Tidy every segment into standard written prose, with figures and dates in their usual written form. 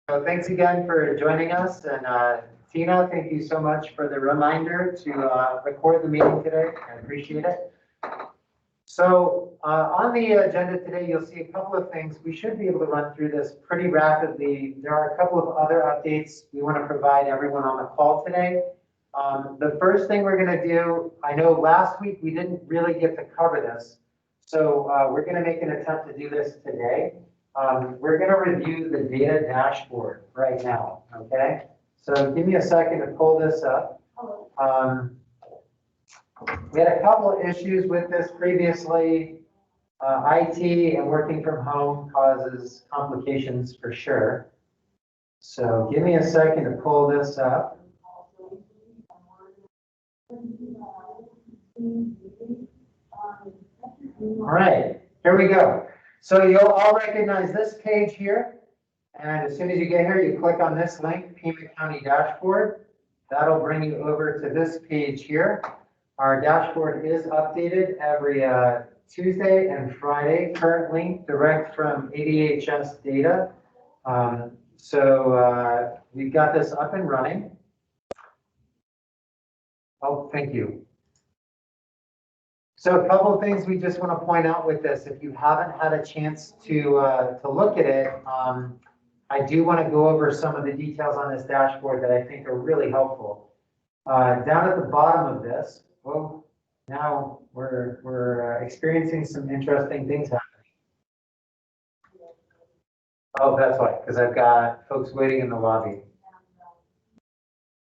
So thanks again for joining us, and Tina, thank you so much for the reminder to record the meeting today. I appreciate it. So on the agenda today, you'll see a couple of things. We should be able to run through this pretty rapidly. There are a couple of other updates we want to provide everyone on the call today. The first thing we're going to do, I know last week we didn't really get to cover this, so we're going to make an attempt to do this today. We're going to review the data dashboard right now, okay? So give me a second to pull this up. We had a couple of issues with this previously. IT and working from home causes complications for sure. So give me a second to pull this up. All right, here we go. So you'll all recognize this page here. And as soon as you get here, you click on this link, Pima County Dashboard. That'll bring you over to this page here. Our dashboard is updated every Tuesday and Friday, currently direct from ADHS data. We've got this up and running. Oh, thank you. So a couple of things we just want to point out with this. If you haven't had a chance to look at it, I do want to go over some of the details on this dashboard that I think are really helpful. Down at the bottom of this, well, now we're experiencing some interesting things happening. Oh, that's why, because I've got folks waiting in the lobby.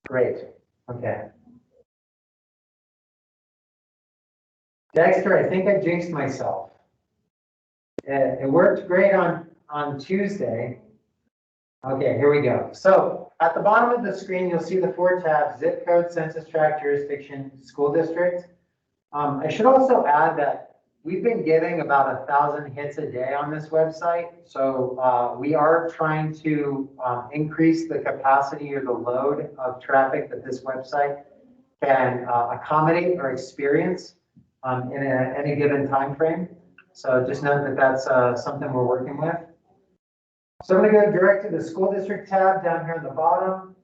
Great. Okay. Dexter, I think I jinxed myself. It worked great on Tuesday. Okay, here we go. So at the bottom of the screen, you'll see the 4 tabs: zip code, census tract, jurisdiction, school district. I should also add that we've been getting about 1,000 hits a day on this website. So we are trying to increase the capacity or the load of traffic that this website can accommodate or experience in any given time frame. So just note that that's something we're working with. So I'm going to go direct to the school district tab down here at the bottom.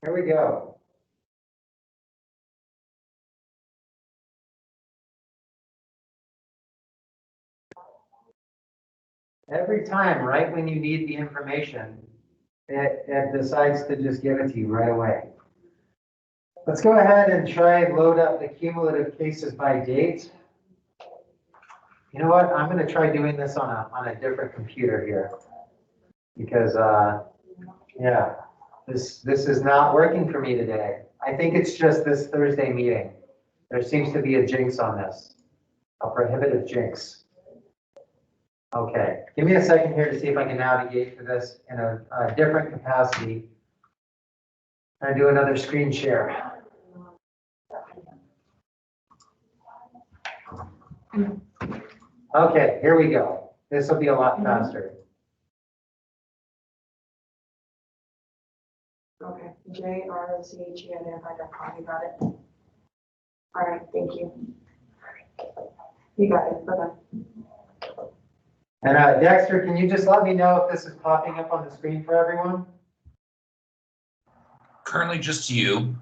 Here we go. Every time, right when you need the information, it decides to just give it to you right away. Let's go ahead and try and load up the cumulative cases by date. You know what? I'm going to try doing this on a different computer here because, yeah, this is not working for me today. I think it's just this Thursday meeting. There seems to be a jinx on this, a prohibitive jinx. Okay, give me a second here to see if I can navigate to this in a different capacity. I do another screen share. Okay, here we go. This will be a lot faster. Okay, JROCHEN.com. You got it. All right, thank you. You got it. Bye-bye. And Dexter, can you just let me know if this is popping up on the screen for everyone? Currently just you.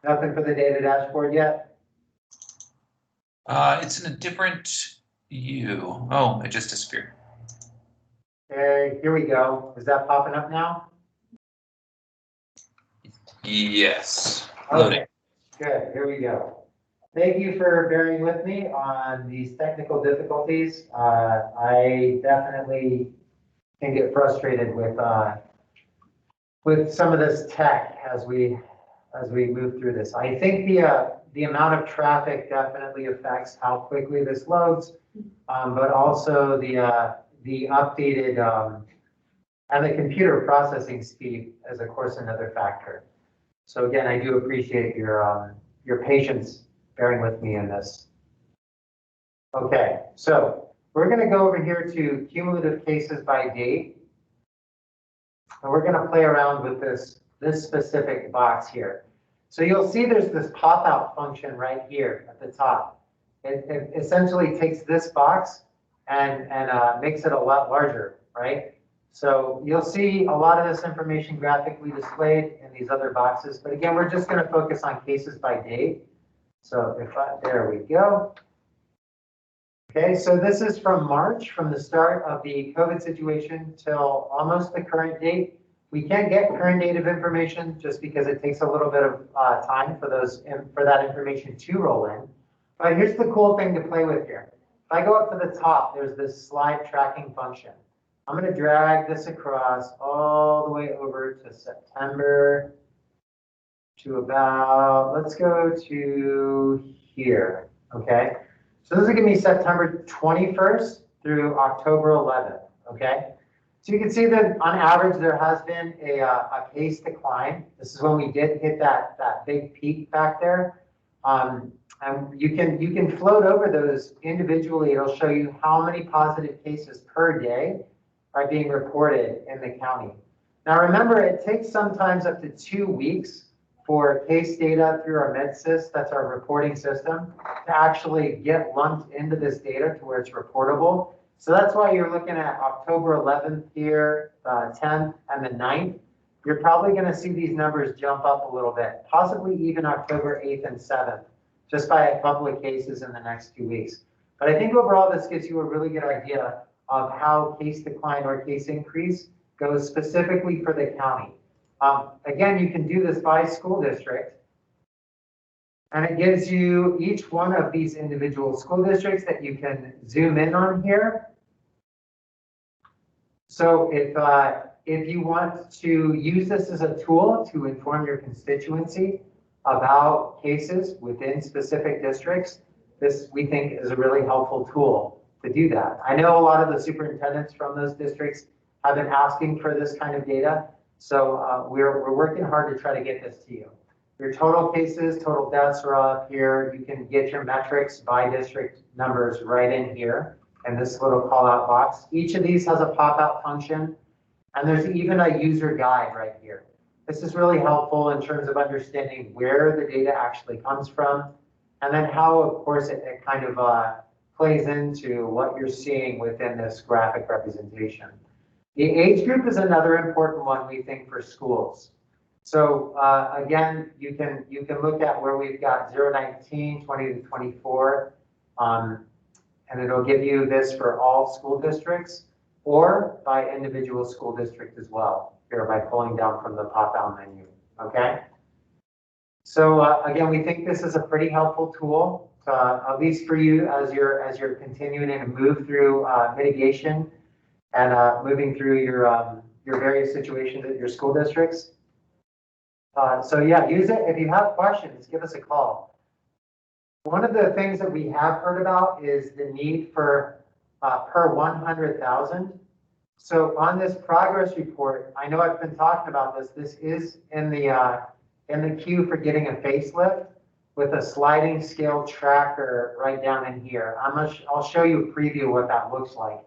Nothing for the data dashboard yet? It's in a different view. Oh, it just disappeared. Okay, here we go. Is that popping up now? Yes. Okay, Loading. good. Here we go. Thank you for bearing with me on these technical difficulties. I definitely can get frustrated with some of this tech as we move through this. I think the amount of traffic definitely affects how quickly this loads, but also the updated and the computer processing speed is of course another factor. So again, I do appreciate your patience bearing with me in this. Okay, so we're going to go over here to cumulative cases by date. And we're going to play around with this specific box here. So you'll see there's this pop-out function right here at the top. it essentially takes this box and makes it a lot larger, right? So you'll see a lot of this information graphically displayed in these other boxes. But again, we're just going to focus on cases by date. So there we go. Okay, so this is from March, from the start of the COVID situation till almost the current date. We can't get current date of information just because it takes a little bit of time for that information to roll in. But here's the cool thing to play with here. If I go up to the top, there's this slide tracking function. I'm going to drag this across all the way over to September to about, let's go to here, okay? So this is going to be September 21st through October 11th, okay? So you can see that on average, there has been a case decline. This is when we did hit that big peak back there. And you can float over those individually. It'll show you how many positive cases per day are being reported in the county. Now remember, it takes sometimes up to 2 weeks for case data through our MedSys, that's our reporting system, to actually get lumped into this data to where it's reportable. So that's why you're looking at October 11th here, 10th, and the 9th. You're probably going to see these numbers jump up a little bit, possibly even October 8th and 7th, just by a couple of cases in the next 2 weeks. But I think overall, this gives you a really good idea of how case decline or case increase goes specifically for the county. Again, you can do this by school district, and it gives you each one of these individual school districts that you can zoom in on here. So if you want to use this as a tool to inform your constituency about cases within specific districts, this we think is a really helpful tool to do that. I know a lot of the superintendents from those districts have been asking for this kind of data. So we're working hard to try to get this to you. Your total cases, total deaths are up here. You can get your metrics by district numbers right in here in this little call out box. Each of these has a pop out function, and there's even a user guide right here. This is really helpful in terms of understanding where the data actually comes from, and then how, of course, it kind of plays into what you're seeing within this graphic representation. The age group is another important one, we think, for schools. So again, you can look at where we've got 0-19, 20 to 24, and it'll give you this for all school districts or by individual school district as well, here by pulling down from the pop-down menu, okay? So again, we think this is a pretty helpful tool, at least for you as you're continuing to move through mitigation and moving through your various situations at your school districts. So yeah, use it. If you have questions, give us a call. One of the things that we have heard about is the need for per 100,000. So on this progress report, I know I've been talking about this. This is in the queue for getting a facelift with a sliding scale tracker right down in here. I'll show you a preview of what that looks like.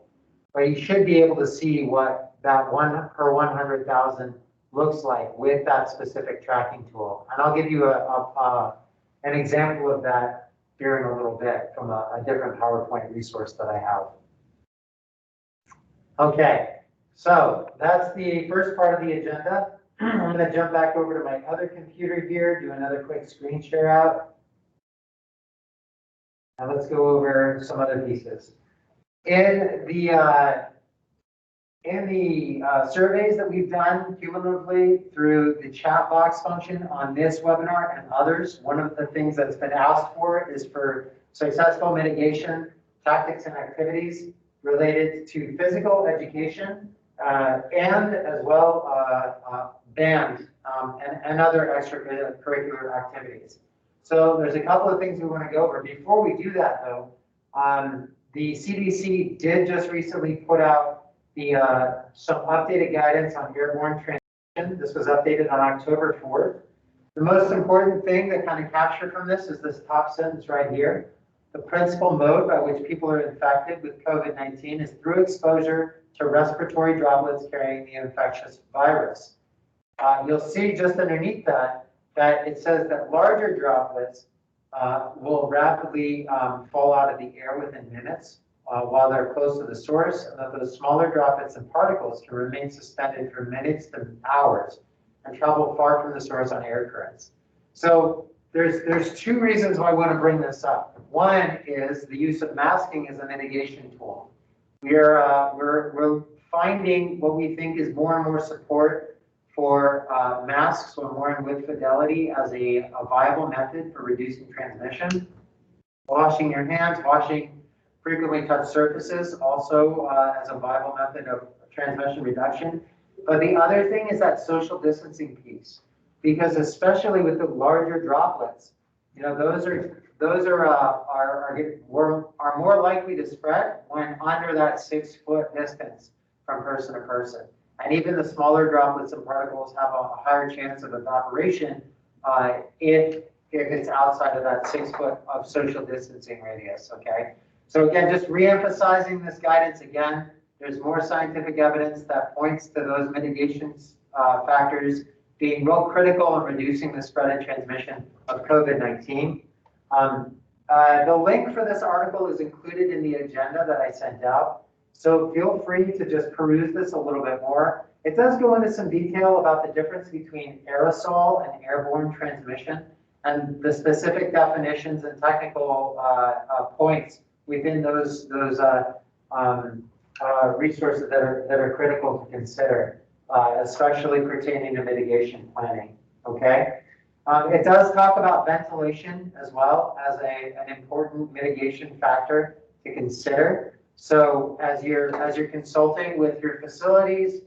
But you should be able to see what that 1 per 100,000 looks like with that specific tracking tool. And I'll give you an example of that here in a little bit from a different PowerPoint resource that I have. Okay, so that's the first part of the agenda. I'm going to jump back over to my other computer here, do another quick screen share out. Now let's go over some other pieces. In the surveys that we've done cumulatively through the chat box function on this webinar and others, one of the things that's been asked for is for successful mitigation tactics and activities related to physical education and as well band and other extracurricular activities. So there's a couple of things we want to go over. Before we do that though, the CDC did just recently put out some updated guidance on airborne transmission. This was updated on October 4th. The most important thing to kind of capture from this is this top sentence right here. The principal mode by which people are infected with COVID-19 is through exposure to respiratory droplets carrying the infectious virus. You'll see just underneath that it says that larger droplets will rapidly fall out of the air within minutes while they're close to the source, and that those smaller droplets and particles can remain suspended for minutes to hours and travel far from the source on air currents. So there's two reasons why I want to bring this up. One is the use of masking as a mitigation tool. We're finding what we think is more and more support for masks or more and with fidelity as a viable method for reducing transmission. Washing your hands, washing frequently touched surfaces also as a viable method of transmission reduction. But the other thing is that social distancing piece, because especially with the larger droplets, you know, those are more likely to spread when under that 6 foot distance from person to person. And even the smaller droplets and particles have a higher chance of evaporation if it's outside of that 6 foot of social distancing radius, okay? So again, just re-emphasizing this guidance again, there's more scientific evidence that points to those mitigation factors being real critical in reducing the spread and transmission of COVID-19. The link for this article is included in the agenda that I sent out. So feel free to just peruse this a little bit more. It does go into some detail about the difference between aerosol and airborne transmission and the specific definitions and technical points within those resources that are critical to consider, especially pertaining to mitigation planning, okay? It does talk about ventilation as well as an important mitigation factor to consider. So as you're consulting with your facilities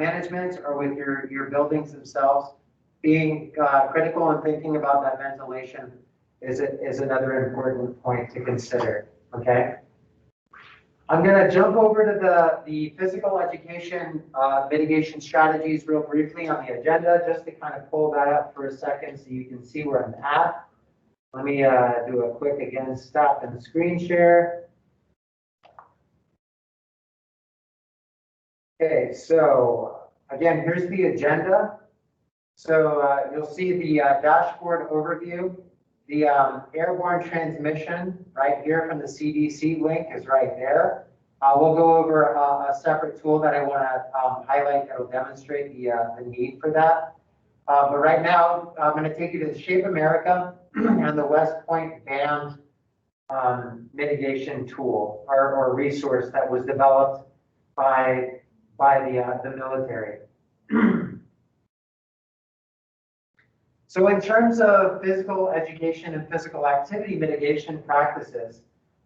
management or with your buildings themselves, being critical and thinking about that ventilation is another important point to consider, okay? I'm going to jump over to the physical education mitigation strategies real briefly on the agenda, just to kind of pull that up for a second so you can see where I'm at. Let me do a quick, again, stop and screen share. Okay, so again, here's the agenda. So you'll see the dashboard overview. The airborne transmission right here from the CDC link is right there. We'll go over a separate tool that I want to highlight that will demonstrate the need for that. But right now, I'm going to take you to the Shape America and the West Point Band mitigation tool or resource that was developed by the military. So in terms of physical education and physical activity mitigation practices,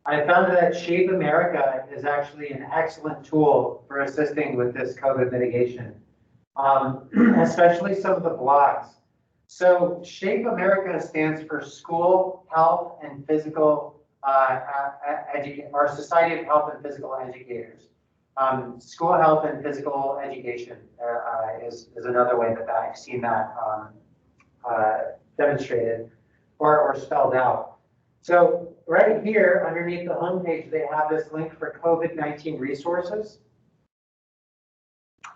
I found that Shape America is actually an excellent tool for assisting with this COVID mitigation, especially some of the blogs. So Shape America stands for School, Health, and Physical, or Society of Health and Physical Educators. School health and physical education is another way that I've seen that demonstrated or spelled out. So right here underneath the homepage, they have this link for COVID-19 resources.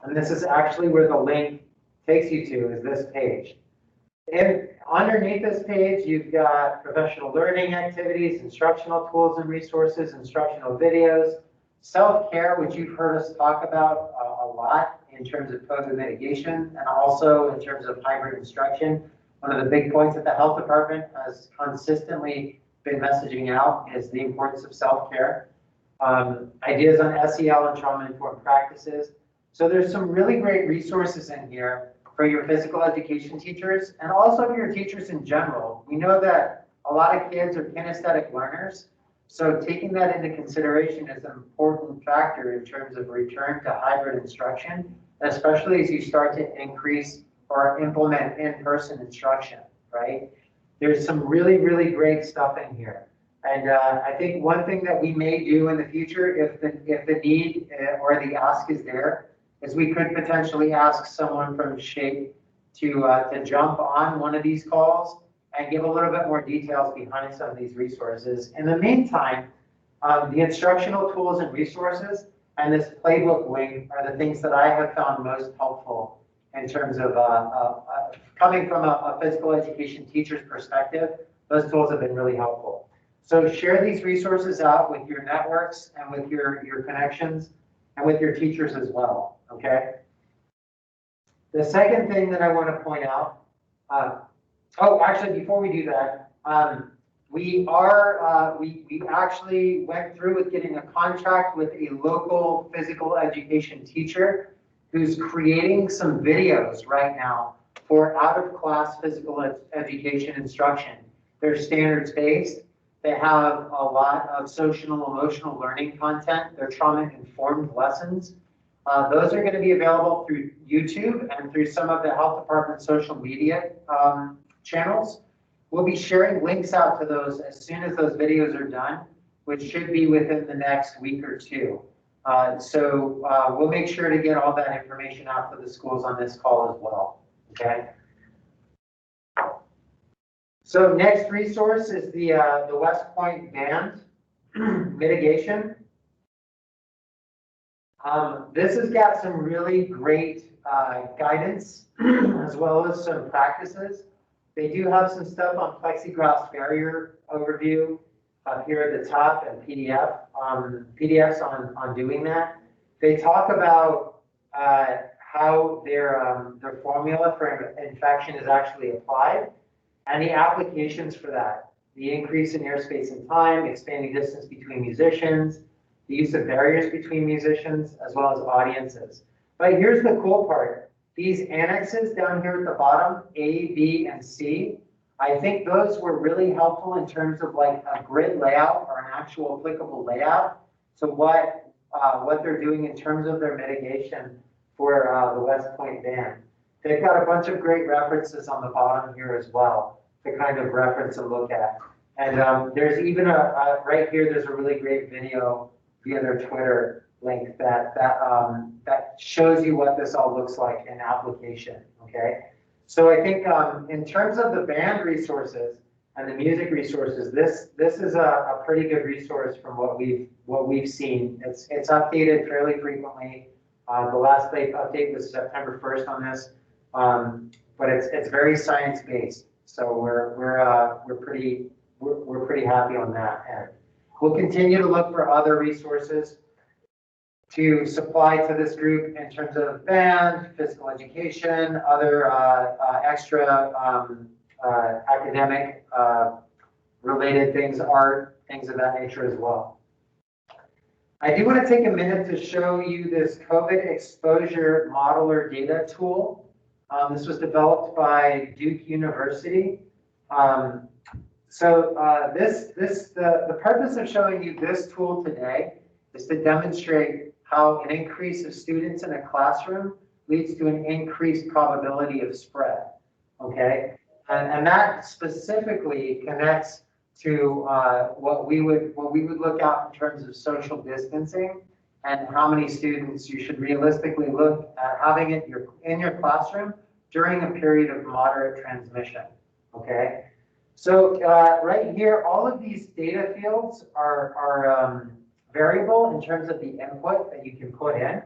And this is actually where the link takes you to, is this page. And underneath this page, you've got professional learning activities, instructional tools and resources, instructional videos, self-care, which you've heard us talk about a lot in terms of COVID mitigation, and also in terms of hybrid instruction. One of the big points that the health department has consistently been messaging out is the importance of self-care. Ideas on SEL and trauma-informed practices. So there's some really great resources in here for your physical education teachers and also your teachers in general. We know that a lot of kids are kinesthetic learners. So taking that into consideration is an important factor in terms of return to hybrid instruction, especially as you start to increase or implement in-person instruction, right? There's some really, really great stuff in here. And I think one thing that we may do in the future, if the need or the ask is there, is we could potentially ask someone from Shape to jump on one of these calls and give a little bit more details behind some of these resources. In the meantime, the instructional tools and resources and this playbook link are the things that I have found most helpful in terms of coming from a physical education teacher's perspective. those tools have been really helpful. So share these resources out with your networks and with your connections and with your teachers as well, okay? The second thing that I want to point out, actually, before we do that, we actually went through with getting a contract with a local physical education teacher who's creating some videos right now for out-of-class physical education instruction. They're standards-based. They have a lot of social and emotional learning content. They're trauma-informed lessons. Those are going to be available through YouTube and through some of the health department social media channels. We'll be sharing links out to those as soon as those videos are done, which should be within the next week or two. We'll make sure to get all that information out to the schools on this call as well, okay? So next resource is the West Point Band Mitigation. This has got some really great guidance as well as some practices. They do have some stuff on plexiglass barrier overview up here at the top and PDFs on doing that. They talk about how their formula for infection is actually applied and the applications for that. The increase in airspace and time, expanding distance between musicians, the use of barriers between musicians, as well as audiences. But here's the cool part. These annexes down here at the bottom, A, B, and C, I think those were really helpful in terms of like a grid layout or an actual applicable layout. So what they're doing in terms of their mitigation for the West Point Band. They've got a bunch of great references on the bottom here as well to kind of reference and look at. And there's even right here, there's a really great video via their Twitter link that shows you what this all looks like in application, okay? So I think in terms of the band resources and the music resources, this is a pretty good resource from what we've seen. It's updated fairly frequently. The last update was September 1st on this, but it's very science-based. So we're pretty happy on that end. We'll continue to look for other resources to supply to this group in terms of band, physical education, other extra academic related things, art, things of that nature as well. I do want to take a minute to show you this COVID exposure modeler data tool. This was developed by Duke University. The purpose of showing you this tool today is to demonstrate how an increase of students in a classroom leads to an increased probability of spread, okay? And that specifically connects to what we would look at in terms of social distancing and how many students you should realistically look at having it in your classroom during a period of moderate transmission, okay? So right here, all of these data fields are variable in terms of the input that you can put in.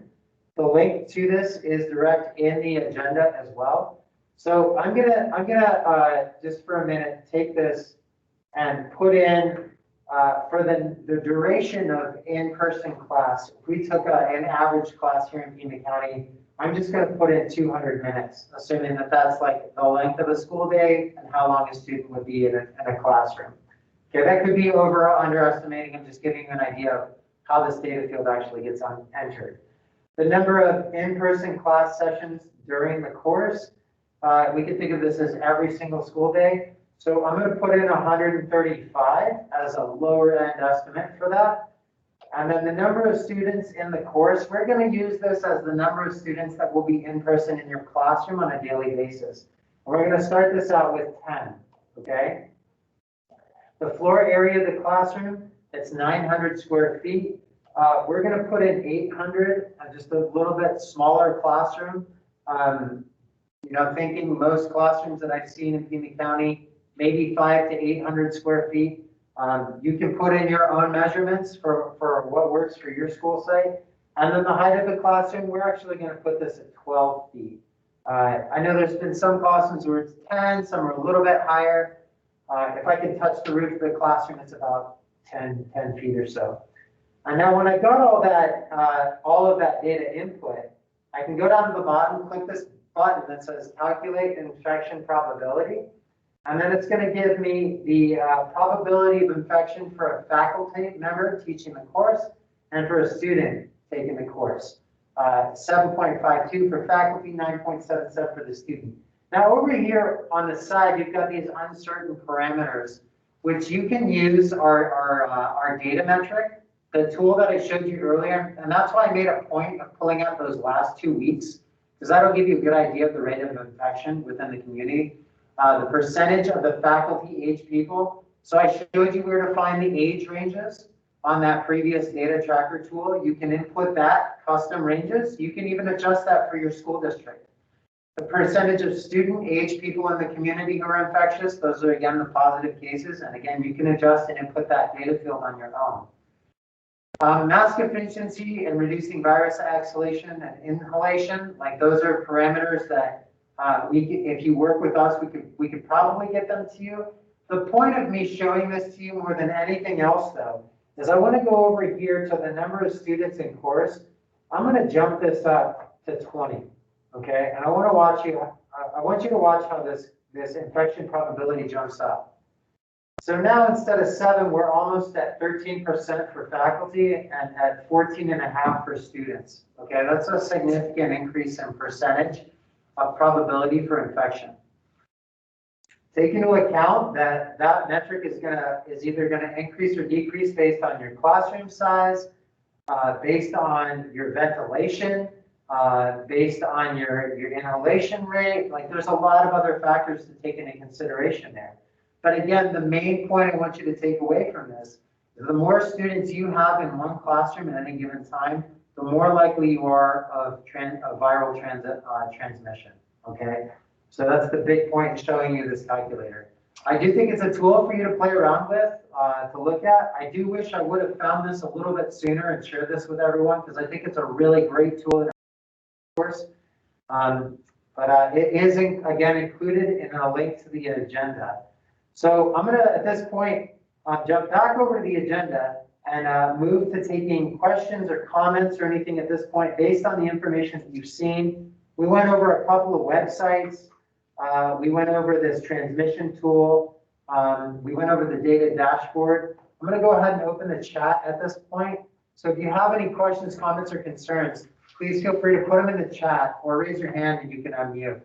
The link to this is direct in the agenda as well. So I'm gonna just for a minute take this and put in for the duration of in-person class. If we took an average class here in Pima County, I'm just going to put in 200 minutes, assuming that that's like the length of a school day and how long a student would be in a classroom. Okay, that could be over or underestimating. I'm just giving you an idea of how this data field actually gets entered. The number of in-person class sessions during the course, we could think of this as every single school day. So I'm going to put in 135 as a lower end estimate for that. And then the number of students in the course, we're going to use this as the number of students that will be in person in your classroom on a daily basis. And we're going to start this out with 10, okay? The floor area of the classroom, it's 900 square feet. We're going to put in 800, just a little bit smaller classroom. You know, thinking most classrooms that I've seen in Pima County, maybe 500 to 800 square feet. You can put in your own measurements for what works for your school site. And then the height of the classroom, we're actually going to put this at 12 feet. I know there's been some classrooms where it's 10, some are a little bit higher. If I can touch the roof of the classroom, it's about 10 feet or so. And now when I got all of that data input, I can go down to the bottom, click this button that says calculate infection probability. And then it's going to give me the probability of infection for a faculty member teaching the course and for a student taking the course. 7.52 for faculty, 9.77 for the student. Now over here on the side, you've got these uncertain parameters, which you can use our data metric, the tool that I showed you earlier. And that's why I made a point of pulling out those last 2 weeks, because that'll give you a good idea of the rate of infection within the community. The percentage of the faculty age people. So I showed you where to find the age ranges on that previous data tracker tool. You can input that custom ranges. You can even adjust that for your school district. The percentage of student age people in the community who are infectious, those are again the positive cases. And again, you can adjust and input that data field on your own. Mask efficiency and reducing virus exhalation and inhalation, like those are parameters that if you work with us, we could probably get them to you. The point of me showing this to you more than anything else, though, is I want to go over here to the number of students in course. I'm going to jump this up to 20, okay? And I want to watch you. I want you to watch how this infection probability jumps up. So now instead of 7, we're almost at 13% for faculty and at 14.5% for students. Okay, that's a significant increase in percentage of probability for infection. Take into account that that metric is either gonna increase or decrease based on your classroom size, based on your ventilation, based on your inhalation rate. Like there's a lot of other factors to take into consideration there. But again, the main point I want you to take away from this is the more students you have in one classroom at any given time, the more likely you are of viral transmission, okay? So that's the big point in showing you this calculator. I do think it's a tool for you to play around with, to look at. I do wish I would have found this a little bit sooner and shared this with everyone, because I think it's a really great tool in our course. But it is, again, included in a link to the agenda. So I'm gonna, at this point, jump back over to the agenda and move to taking questions or comments or anything at this point based on the information that you've seen. We went over a couple of websites. We went over this transmission tool. We went over the data dashboard. I'm going to go ahead and open the chat at this point. So if you have any questions, comments, or concerns, please feel free to put them in the chat or raise your hand and you can unmute.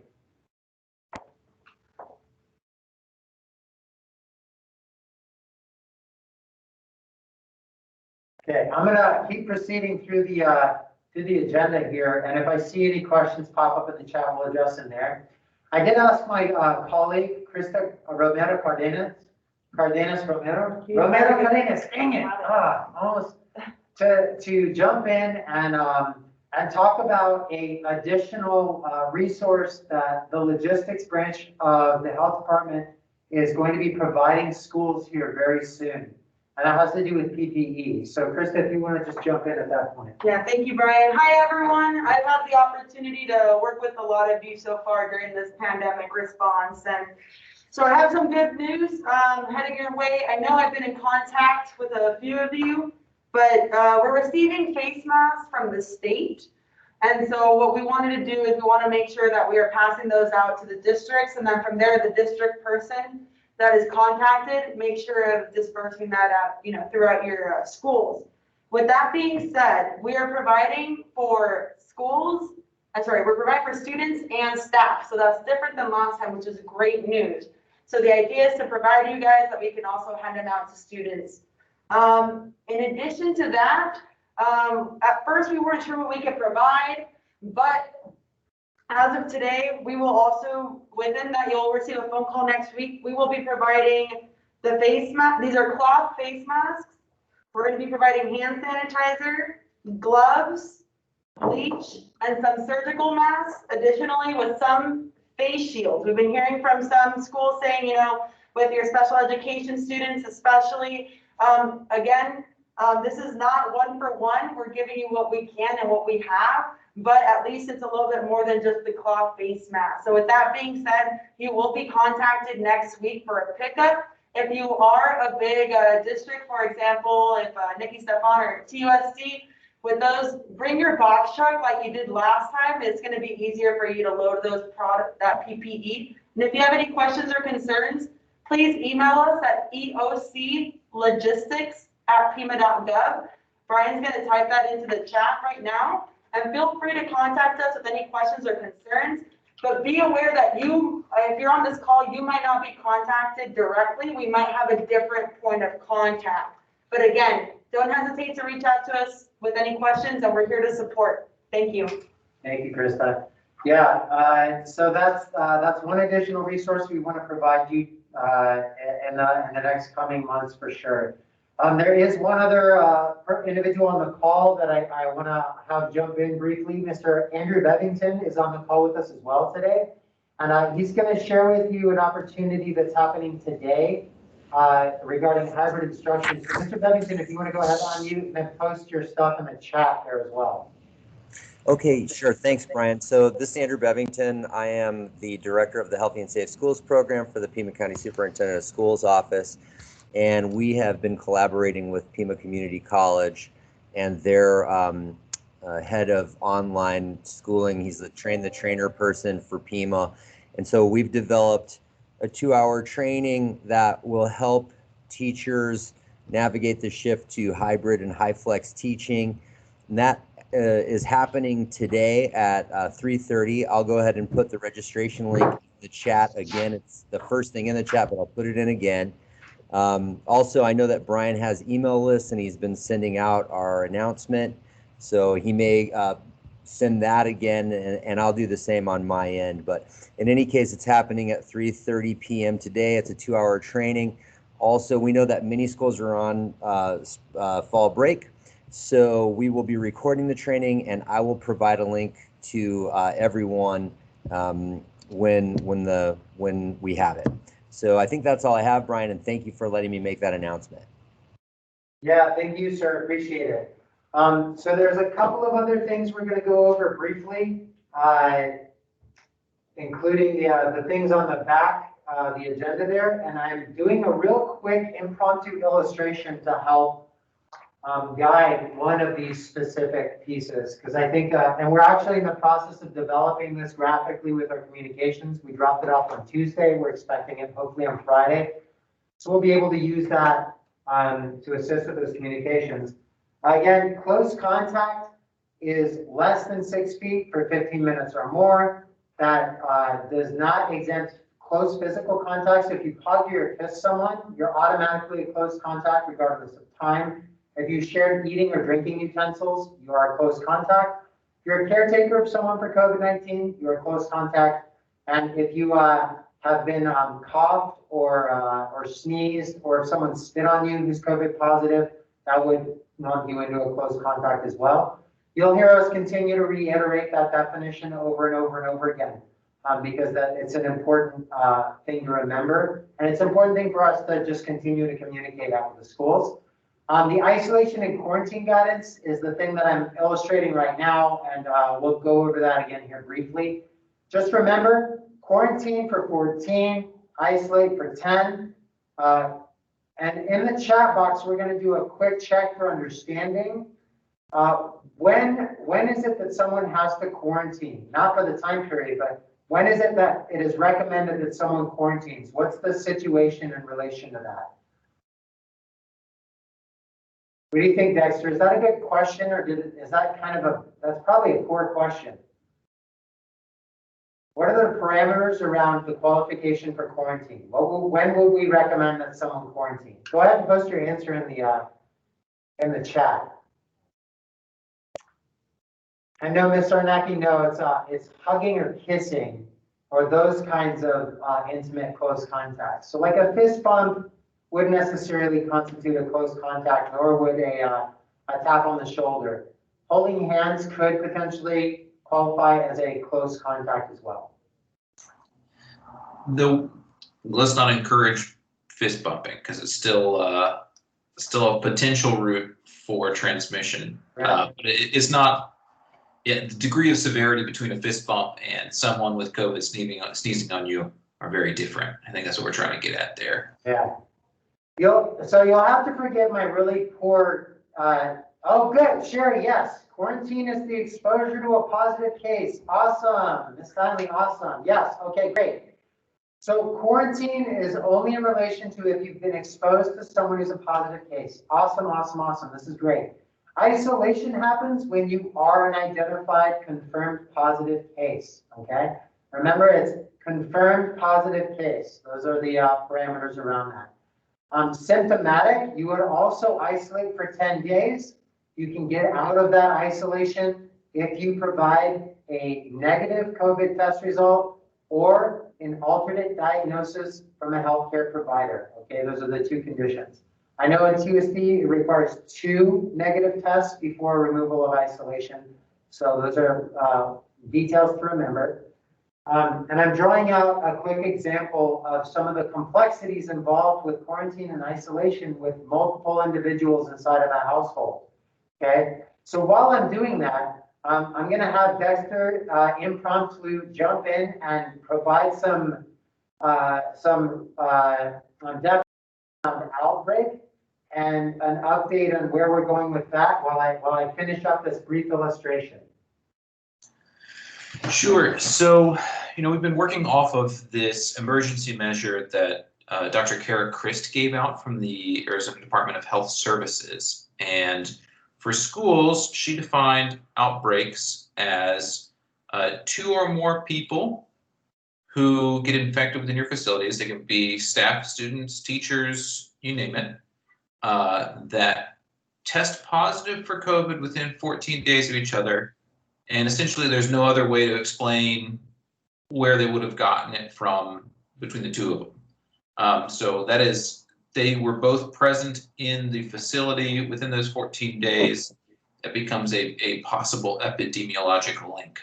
Okay, I'm going to keep proceeding through the agenda here, and if I see any questions pop up in the chat, we'll address them there. I did ask my colleague, Krista Romero Cardenas, dang it, almost, to jump in and talk about a additional resource that the logistics branch of the health department is going to be providing schools here very soon. And that has to do with PPE. So Krista, if you want to just jump in at that point. Yeah, thank you, Brian. Hi, everyone. I've had the opportunity to work with a lot of you so far during this pandemic response. And so I have some good news heading your way. I know I've been in contact with a few of you, but we're receiving face masks from the state. And so what we wanted to do is we want to make sure that we are passing those out to the districts. And then from there, the district person that is contacted, make sure of dispersing that out, throughout your schools. With that being said, we are providing for schools, we're providing for students and staff. So that's different than last time, which is great news. So the idea is to provide you guys that we can also hand them out to students. In addition to that, at first we weren't sure what we could provide, but as of today, we will also, within that, you'll receive a phone call next week. We will be providing the face mask. These are cloth face masks. We're going to be providing hand sanitizer, gloves, bleach, and some surgical masks. Additionally, with some face shields. We've been hearing from some schools saying, with your special education students, especially, this is not one for one. We're giving you what we can and what we have. But at least it's a little bit more than just the cloth face mask. So with that being said, you will be contacted next week for a pickup. if you are a big district, for example, if Nikki Stefan or TUSD, with those, bring your box truck like you did last time. It's going to be easier for you to load those that PPE. And if you have any questions or concerns, please email us at eoclogistics@pima.gov. Brian's going to type that into the chat right now. And feel free to contact us with any questions or concerns. But be aware that if you're on this call, you might not be contacted directly. We might have a different point of contact. But again, don't hesitate to reach out to us with any questions, and we're here to support. Thank you. Thank you, Krista. Yeah, so that's one additional resource we want to provide you in the next coming months for sure. There is one other individual on the call that I want to have jump in briefly. Mr. Andrew Bevington is on the call with us as well today. And he's going to share with you an opportunity that's happening today regarding hybrid instruction. So Mr. Bevington, if you want to go ahead on mute and then post your stuff in the chat there as well. Okay, sure. Thanks, Brian. So this is Andrew Bevington. I am the director of the Healthy and Safe Schools program for the Pima County Superintendent of Schools office. And we have been collaborating with Pima Community College and their head of online schooling. He's the trainer person for Pima. And so we've developed a 2-hour training that will help teachers navigate the shift to hybrid and high flex teaching. And that is happening today at 3:30. I'll go ahead and put the registration link in the chat again. It's the first thing in the chat, but I'll put it in again. Also, I know that Brian has email lists and he's been sending out our announcement. So he may send that again, and I'll do the same on my end. But in any case, it's happening at 3:30 p.m. today. It's a 2-hour training. Also, we know that many schools are on fall break. So we will be recording the training, and I will provide a link to everyone when we have it. So I think that's all I have, Brian, and thank you for letting me make that announcement. Yeah, thank you, sir. Appreciate it. So there's a couple of other things we're going to go over briefly, including the things on the back, the agenda there. And I'm doing a real quick impromptu illustration to help guide one of these specific pieces, because I think, and we're actually in the process of developing this graphically with our communications. We dropped it off on Tuesday. We're expecting it hopefully on Friday. So we'll be able to use that to assist with those communications. Again, close contact is less than 6 feet for 15 minutes or more. That does not exempt close physical contact. So if you hug or kiss someone, you're automatically a close contact regardless of time. If you share eating or drinking utensils, you are a close contact. If you're a caretaker of someone for COVID-19, you're a close contact. And if you have been coughed or sneezed, or if someone spit on you who's COVID positive, that would knock you into a close contact as well. You'll hear us continue to reiterate that definition over and over and over again, because it's an important thing to remember. And it's an important thing for us to just continue to communicate out with the schools. The isolation and quarantine guidance is the thing that I'm illustrating right now, and we'll go over that again here briefly. Just remember, quarantine for 14, isolate for 10. And in the chat box, we're going to do a quick check for understanding. When is it that someone has to quarantine? Not for the time period, but when is it that it is recommended that someone quarantines? What's the situation in relation to that? What do you think, Dexter? Is that a good question, or is that kind of that's probably a poor question. What are the parameters around the qualification for quarantine? When will we recommend that someone quarantine? Go ahead and post your answer in the chat. I know Ms. Arnacki, no, it's hugging or kissing, or those kinds of intimate close contacts. So like a fist bump wouldn't necessarily constitute a close contact, nor would a tap on the shoulder. Holding hands could potentially qualify as a close contact as well. Let's not encourage fist bumping, because it's still a potential route for transmission. Right. But it's not. Yeah, the degree of severity between a fist bump and someone with COVID sneezing on you are very different. I think that's what we're trying to get at there. Yeah. You'll have to forgive my really poor, oh, good, Sherry, yes. Quarantine is the exposure to a positive case. Awesome. Miss Stanley, awesome. Yes, okay, great. So quarantine is only in relation to if you've been exposed to someone who's a positive case. Awesome, awesome, awesome. This is great. Isolation happens when you are an identified confirmed positive case, okay? Remember, it's confirmed positive case. Those are the parameters around that. Symptomatic, you would also isolate for 10 days. You can get out of that isolation if you provide a negative COVID test result or an alternate diagnosis from a healthcare provider. Okay, those are the two conditions. I know in TUSD it requires 2 negative tests before removal of isolation. So those are details to remember. And I'm drawing out a quick example of some of the complexities involved with quarantine and isolation with multiple individuals inside of a household. Okay, so while I'm doing that, I'm going to have Dexter impromptu jump in and provide some depth on outbreak and an update on where we're going with that while I finish up this brief illustration. Sure. So, we've been working off of this emergency measure that Dr. Kara Christ gave out from the Arizona Department of Health Services. And for schools, she defined outbreaks as 2 or more people who get infected within your facilities. They can be staff, students, teachers, you name it, that test positive for COVID within 14 days of each other. And essentially, there's no other way to explain where they would have gotten it from between the 2 of them. So that is, they were both present in the facility within those 14 days. It becomes a possible epidemiological link.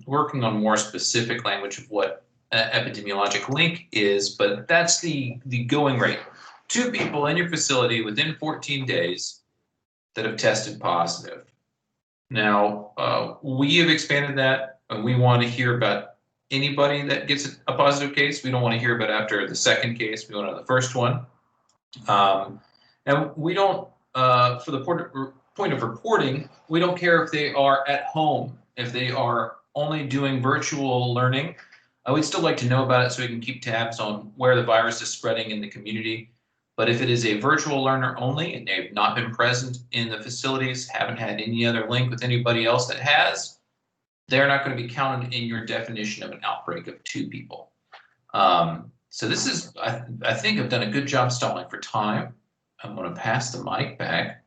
Working on more specific language of what epidemiologic link is, but that's the going rate. 2 people in your facility within 14 days that have tested positive. Now, we have expanded that, and we want to hear about anybody that gets a positive case. We don't want to hear about after the 2nd case. We want to know the 1st one. And we don't, for the point of reporting, we don't care if they are at home, if they are only doing virtual learning. We'd still like to know about it so we can keep tabs on where the virus is spreading in the community. But if it is a virtual learner only and they've not been present in the facilities, haven't had any other link with anybody else that has, they're not going to be counted in your definition of an outbreak of 2 people. So this is, I think I've done a good job stalling for time. I'm going to pass the mic back.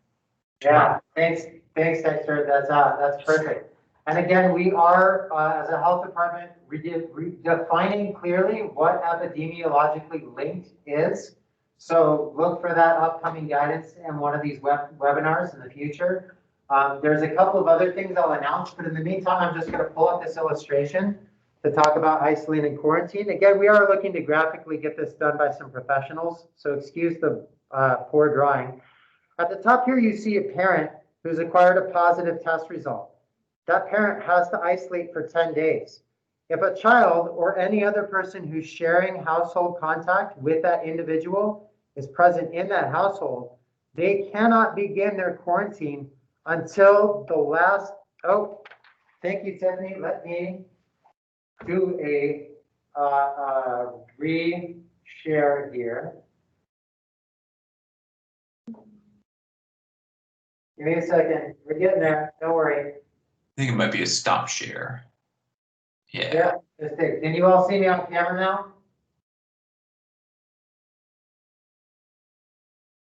Yeah, thanks, Dexter. That's perfect. And again, we are, as a health department, redefining clearly what epidemiologically linked is. So look for that upcoming guidance in one of these webinars in the future. There's a couple of other things I'll announce, but in the meantime, I'm just going to pull up this illustration to talk about isolation and quarantine. Again, we are looking to graphically get this done by some professionals, so excuse the poor drawing. At the top here, you see a parent who's acquired a positive test result. That parent has to isolate for 10 days. If a child or any other person who's sharing household contact with that individual is present in that household, they cannot begin their quarantine until the last, oh, thank you, Tiffany. Let me do a re-share here. Give me a second. We're getting there. Don't worry. I think it might be a stop share. Yeah. Yeah, just take. Can you all see me on camera now?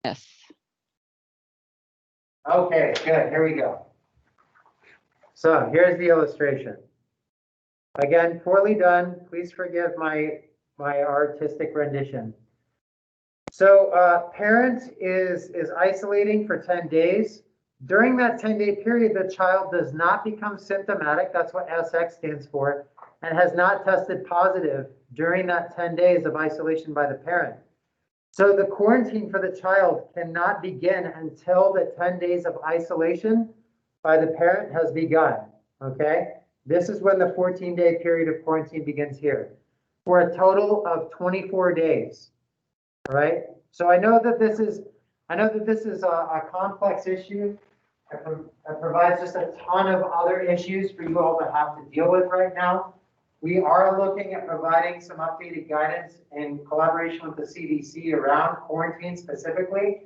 Yes. Okay, good. Here we go. So here's the illustration. Again, poorly done. Please forgive my artistic rendition. So parent is isolating for 10 days. During that 10-day period, the child does not become symptomatic. That's what SX stands for, and has not tested positive during that 10 days of isolation by the parent. So the quarantine for the child cannot begin until the 10 days of isolation by the parent has begun, okay? This is when the 14-day period of quarantine begins here, for a total of 24 days, all right? So I know that this is a complex issue. It provides just a ton of other issues for you all to have to deal with right now. We are looking at providing some updated guidance in collaboration with the CDC around quarantine specifically.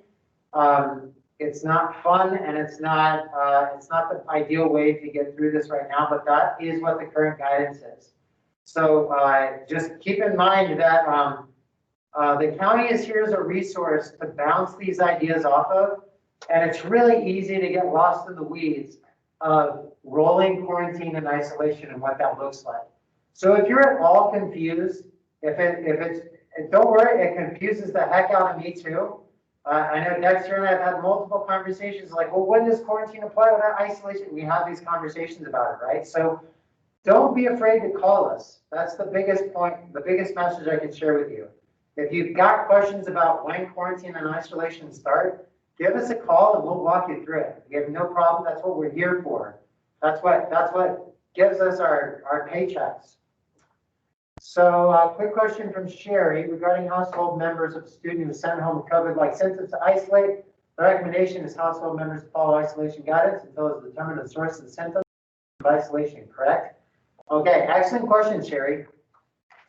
It's not fun and it's not the ideal way to get through this right now, but that is what the current guidance is. So just keep in mind that the county is here as a resource to bounce these ideas off of, and it's really easy to get lost in the weeds of rolling quarantine and isolation and what that looks like. So if you're at all confused, don't worry, it confuses the heck out of me too. I know Dexter and I have had multiple conversations like, well, when does quarantine apply without isolation? We have these conversations about it, right? So don't be afraid to call us. That's the biggest point, the biggest message I can share with you. If you've got questions about when quarantine and isolation start, give us a call and we'll walk you through it. We have no problem. That's what we're here for. That's what gives us our paychecks. So quick question from Sherry regarding household members of a student who was sent home with COVID-like symptoms to isolate. The recommendation is household members to follow isolation guidance until it's determined the source of the symptoms of isolation, correct? Okay, excellent question, Sherry.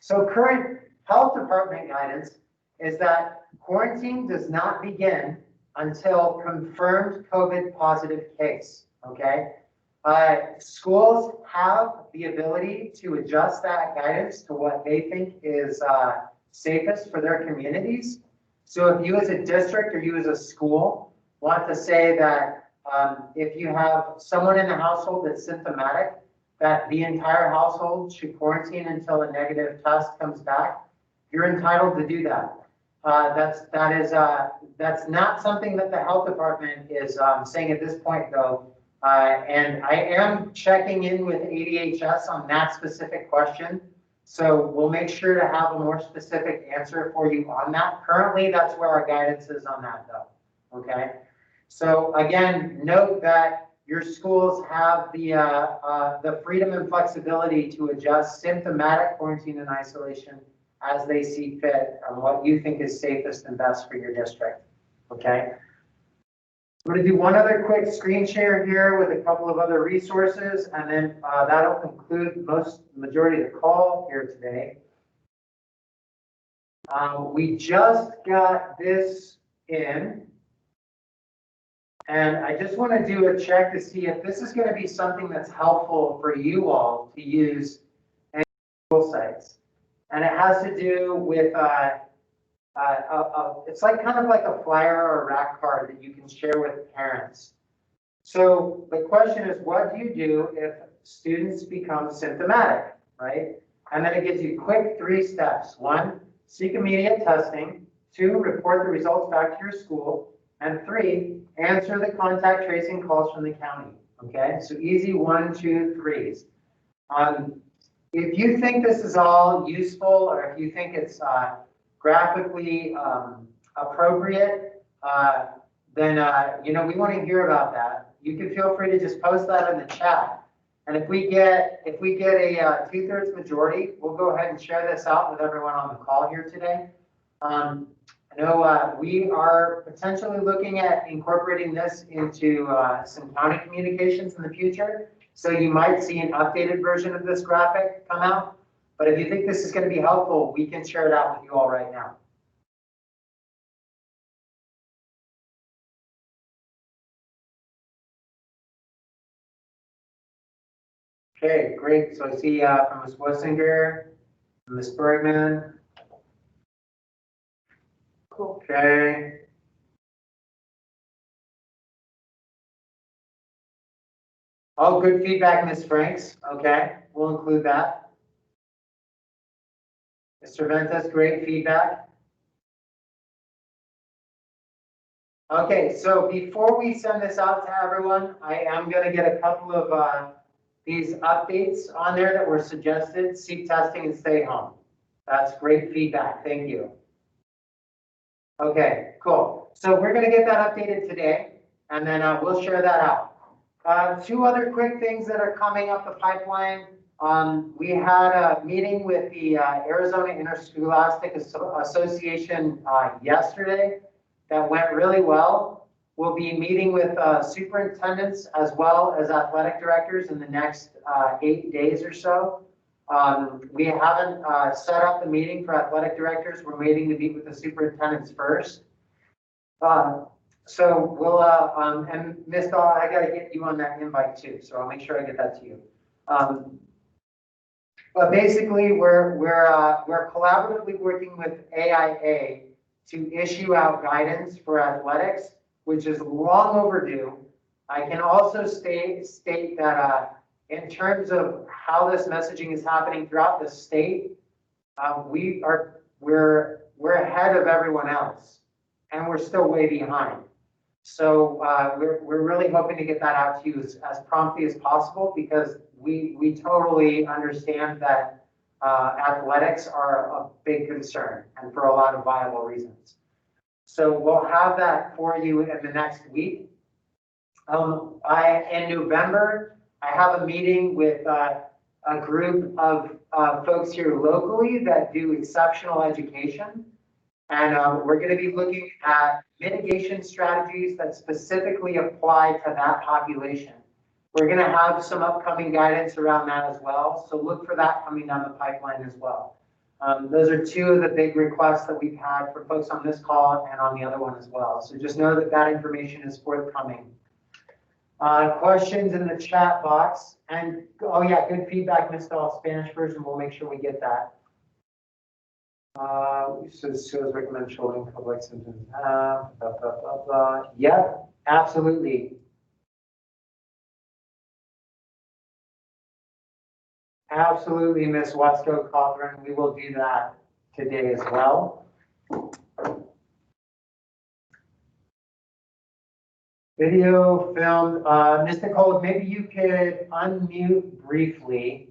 So current health department guidance is that quarantine does not begin until confirmed COVID positive case, okay? Schools have the ability to adjust that guidance to what they think is safest for their communities. So if you as a district or you as a school want to say that if you have someone in the household that's symptomatic, that the entire household should quarantine until a negative test comes back, you're entitled to do that. That's not something that the health department is saying at this point, though. And I am checking in with ADHS on that specific question. So we'll make sure to have a more specific answer for you on that. Currently, that's where our guidance is on that, though. Okay. So again, note that your schools have the freedom and flexibility to adjust symptomatic quarantine and isolation as they see fit on what you think is safest and best for your district. Okay. I'm going to do one other quick screen share here with a couple of other resources, and then that'll conclude majority of the call here today. We just got this in, and I just want to do a check to see if this is going to be something that's helpful for you all to use in school sites. And it has to do with it's like kind of like a flyer or a rack card that you can share with parents. So the question is, what do you do if students become symptomatic, right? And then it gives you quick 3 steps. 1, seek immediate testing. 2, report the results back to your school. And 3, answer the contact tracing calls from the county. Okay, so easy 1, 2, 3s. If you think this is all useful, or if you think it's graphically appropriate, then we want to hear about that. You can feel free to just post that in the chat. And if we get a 2/3 majority, we'll go ahead and share this out with everyone on the call here today. I know we are potentially looking at incorporating this into some county communications in the future. So you might see an updated version of this graphic come out. But if you think this is going to be helpful, we can share it out with you all right now. Okay, great. So I see from Ms. Wessinger, Ms. Bergman. Cool. Okay. All good feedback, Ms. Franks. Okay, we'll include that. Mr. Ventus, great feedback. Okay, so before we send this out to everyone, I am going to get a couple of these updates on there that were suggested. Seek testing and stay home. That's great feedback. Thank you. Okay, cool. So we're going to get that updated today, and then we'll share that out. 2 other quick things that are coming up the pipeline We had a meeting with the Arizona Interscholastic Association yesterday that went really well. We'll be meeting with superintendents as well as athletic directors in the next 8 days or so. We haven't set up the meeting for athletic directors. We're waiting to meet with the superintendents first. So we'll, and Ms. Dahl, I gotta get you on that invite too, so I'll make sure I get that to you. But basically, we're collaboratively working with AIA to issue out guidance for athletics, which is long overdue. I can also state that in terms of how this messaging is happening throughout the state, we're ahead of everyone else, and we're still way behind. So we're really hoping to get that out to you as promptly as possible, because we totally understand that athletics are a big concern, and for a lot of viable reasons. So we'll have that for you in the next week. In November, I have a meeting with a group of folks here locally that do exceptional education. And we're going to be looking at mitigation strategies that specifically apply to that population. We're going to have some upcoming guidance around that as well. So look for that coming down the pipeline as well. Those are two of the big requests that we've had for folks on this call and on the other one as well. So just know that that information is forthcoming. Questions in the chat box. And oh yeah, good feedback, Ms. Dahl, Spanish version. We'll make sure we get that. So schools recommend children public symptoms. Blah, blah, blah, blah. Yep, absolutely. Absolutely, Ms. Wasco Cothran. We will do that today as well. Video filmed. Ms. Nicole, maybe you could unmute briefly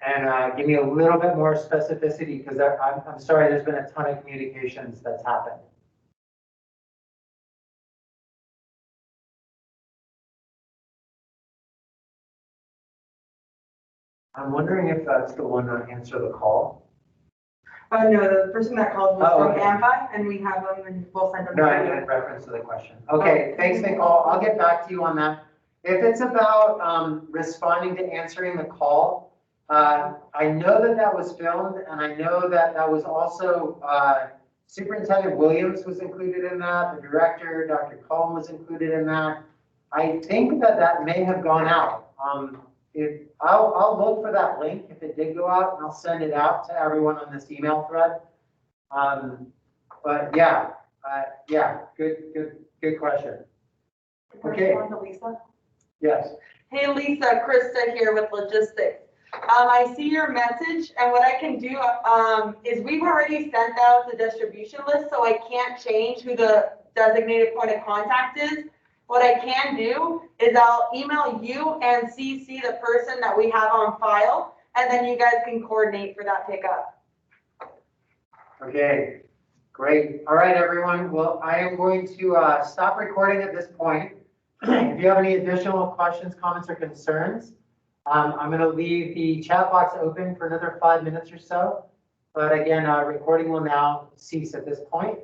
and give me a little bit more specificity, because I'm sorry, there's been a ton of communications that's happened. I'm wondering if that's the one to answer the call. No, the person that called was from okay. AMPI, and we have them and we'll send them. No, I didn't reference to the question. Okay, thanks, Nicole. I'll get back to you on that. If it's about responding to answering the call, I know that that was filmed, and I know that that was also Superintendent Williams was included in that. The director, Dr. Cullen, was included in that. I think that that may have gone out. I'll look for that link if it did go out, and I'll send it out to everyone on this email thread. But yeah, good question. Okay. Lisa? Yes. Hey Lisa, Krista here with logistics. I see your message, and what I can do is we've already sent out the distribution list, so I can't change who the designated point of contact is. What I can do is I'll email you and CC the person that we have on file, and then you guys can coordinate for that pickup. Okay, great. All right, everyone. Well, I am going to stop recording at this point. If you have any additional questions, comments, or concerns, I'm going to leave the chat box open for another 5 minutes or so. But again, recording will now cease at this point.